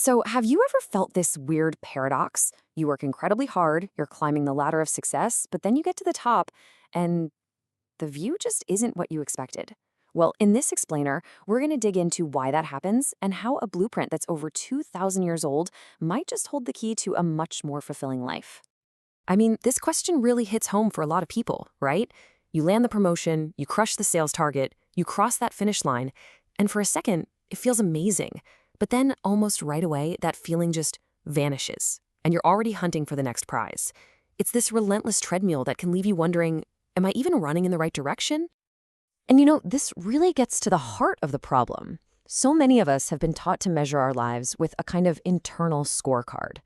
So, have you ever felt this weird paradox? You work incredibly hard, you're climbing the ladder of success, but then you get to the top and the view just isn't what you expected. Well, in this explainer, we're going to dig into why that happens and how a blueprint that's over 2,000 years old might just hold the key to a much more fulfilling life. I mean, this question really hits home for a lot of people, right? You land the promotion, you crush the sales target, you cross that finish line, and for a second, it feels amazing. But then, almost right away, that feeling just vanishes, and you're already hunting for the next prize. It's this relentless treadmill that can leave you wondering, am I even running in the right direction? And this really gets to the heart of the problem. So many of us have been taught to measure our lives with a kind of internal scorecard.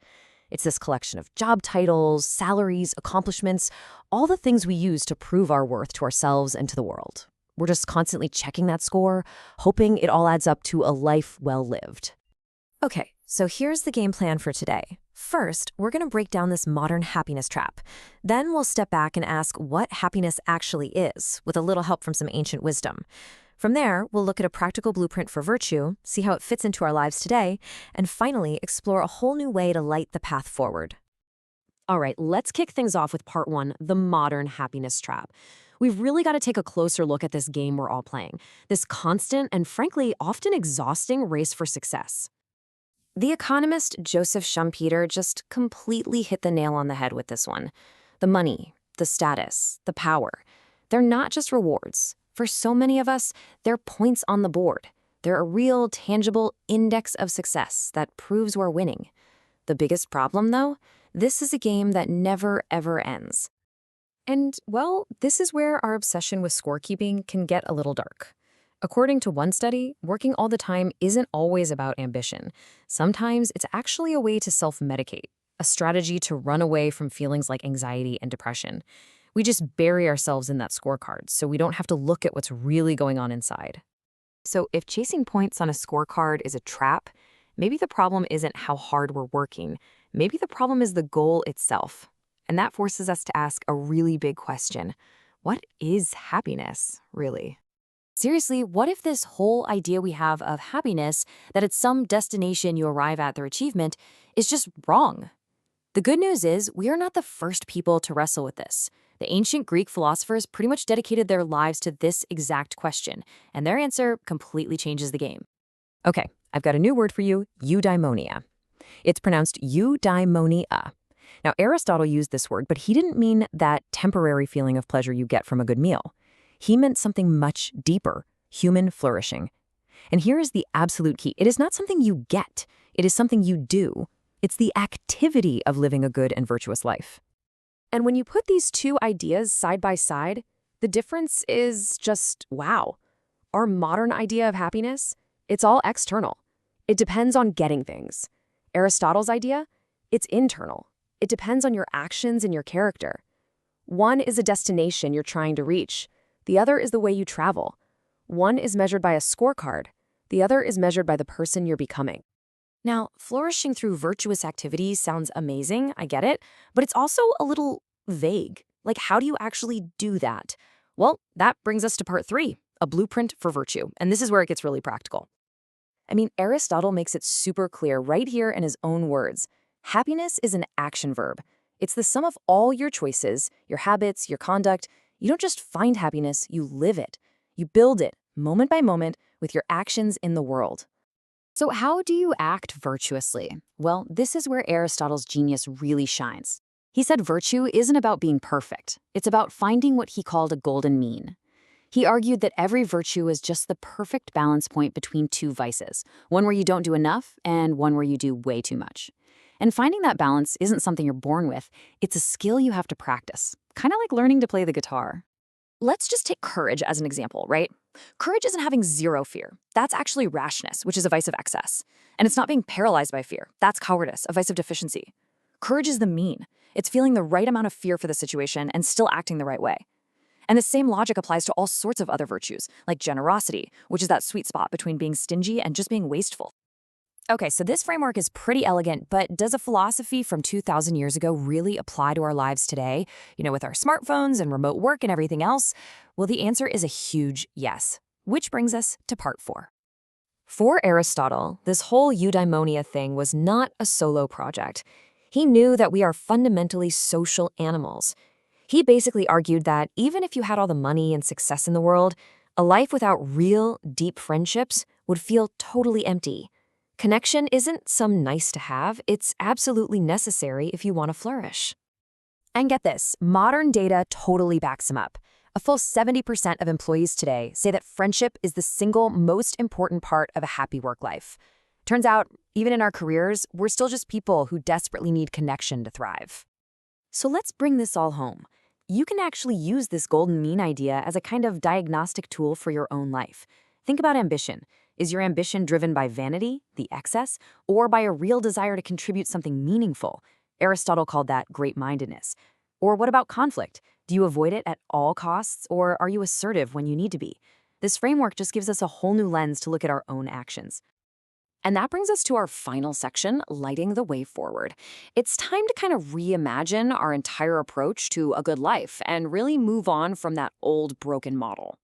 It's this collection of job titles, salaries, accomplishments, all the things we use to prove our worth to ourselves and to the world. We're just constantly checking that score, hoping it all adds up to a life well lived. Okay, so here's the game plan for today. First, we're going to break down this modern happiness trap. Then we'll step back and ask what happiness actually is, with a little help from some ancient wisdom. From there, we'll look at a practical blueprint for virtue, see how it fits into our lives today, and finally explore a whole new way to light the path forward. All right, let's kick things off with part one, the modern happiness trap. We've really got to take a closer look at this game we're all playing, this constant and frankly often exhausting race for success. The economist Joseph Schumpeter just completely hit the nail on the head with this one. The money, the status, the power, they're not just rewards. For so many of us, they're points on the board. They're a real, tangible index of success that proves we're winning. The biggest problem, though, this is a game that never, ever ends. And, well, this is where our obsession with scorekeeping can get a little dark. According to one study, working all the time isn't always about ambition. Sometimes it's actually a way to self-medicate, a strategy to run away from feelings like anxiety and depression. We just bury ourselves in that scorecard so we don't have to look at what's really going on inside. So if chasing points on a scorecard is a trap, maybe the problem isn't how hard we're working. Maybe the problem is the goal itself. And that forces us to ask a really big question. What is happiness, really? Seriously, what if this whole idea we have of happiness, that it's some destination you arrive at through achievement, is just wrong? The good news is we are not the first people to wrestle with this. The ancient Greek philosophers pretty much dedicated their lives to this exact question, and their answer completely changes the game. Okay, I've got a new word for you, eudaimonia. It's pronounced eudaimonia. Now, Aristotle used this word, but he didn't mean that temporary feeling of pleasure you get from a good meal. He meant something much deeper, human flourishing. And here is the absolute key. It is not something you get. It is something you do. It's the activity of living a good and virtuous life. And when you put these two ideas side by side, the difference is just wow. Our modern idea of happiness, it's all external. It depends on getting things. Aristotle's idea, it's internal. It depends on your actions and your character. One is a destination you're trying to reach. The other is the way you travel. One is measured by a scorecard. The other is measured by the person you're becoming. Now, flourishing through virtuous activities sounds amazing, I get it, but it's also a little vague. Like, how do you actually do that? Well, that brings us to part three, a blueprint for virtue, and this is where it gets really practical. I mean, Aristotle makes it super clear right here in his own words. Happiness is an action verb. It's the sum of all your choices, your habits, your conduct. You don't just find happiness, you live it. You build it, moment by moment, with your actions in the world. So how do you act virtuously? Well, this is where Aristotle's genius really shines. He said virtue isn't about being perfect. It's about finding what he called a golden mean. He argued that every virtue is just the perfect balance point between two vices, one where you don't do enough and one where you do way too much. And finding that balance isn't something you're born with. It's a skill you have to practice, kind of like learning to play the guitar. Let's just take courage as an example, right? Courage isn't having zero fear. That's actually rashness, which is a vice of excess. And it's not being paralyzed by fear. That's cowardice, a vice of deficiency. Courage is the mean. It's feeling the right amount of fear for the situation and still acting the right way. And the same logic applies to all sorts of other virtues, like generosity, which is that sweet spot between being stingy and just being wasteful. Okay, so this framework is pretty elegant, but does a philosophy from 2,000 years ago really apply to our lives today? With our smartphones and remote work and everything else? Well, the answer is a huge yes, which brings us to part four. For Aristotle, this whole eudaimonia thing was not a solo project. He knew that we are fundamentally social animals. He basically argued that even if you had all the money and success in the world, a life without real, deep friendships would feel totally empty. Connection isn't some nice to have, it's absolutely necessary if you want to flourish. And get this, modern data totally backs him up. A full 70% of employees today say that friendship is the single most important part of a happy work life. Turns out, even in our careers, we're still just people who desperately need connection to thrive. So let's bring this all home. You can actually use this golden mean idea as a kind of diagnostic tool for your own life. Think about ambition. Is your ambition driven by vanity, the excess, or by a real desire to contribute something meaningful? Aristotle called that great-mindedness. Or what about conflict? Do you avoid it at all costs, or are you assertive when you need to be? This framework just gives us a whole new lens to look at our own actions. And that brings us to our final section, lighting the way forward. It's time to kind of reimagine our entire approach to a good life and really move on from that old broken model.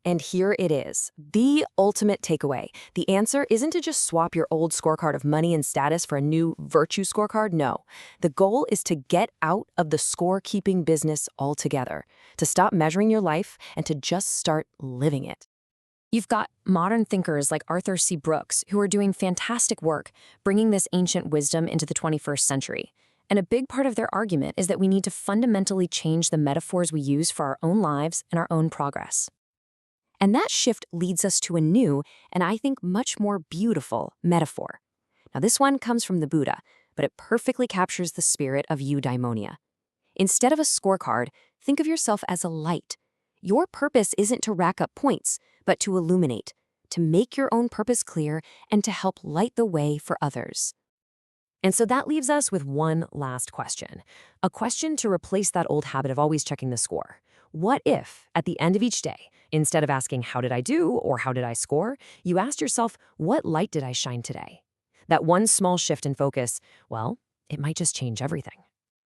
And here it is, the ultimate takeaway. The answer isn't to just swap your old scorecard of money and status for a new virtue scorecard. No, the goal is to get out of the score-keeping business altogether, to stop measuring your life and to just start living it. You've got modern thinkers like Arthur C. Brooks who are doing fantastic work bringing this ancient wisdom into the 21st century. And a big part of their argument is that we need to fundamentally change the metaphors we use for our own lives and our own progress. And that shift leads us to a new, and I think much more beautiful, metaphor. Now, this one comes from the Buddha, but it perfectly captures the spirit of eudaimonia. Instead of a scorecard, think of yourself as a light. Your purpose isn't to rack up points, but to illuminate, to make your own purpose clear, and to help light the way for others. And so that leaves us with one last question, a question to replace that old habit of always checking the score. What if, at the end of each day, instead of asking, how did I do or how did I score, you asked yourself, what light did I shine today? That one small shift in focus, well, it might just change everything.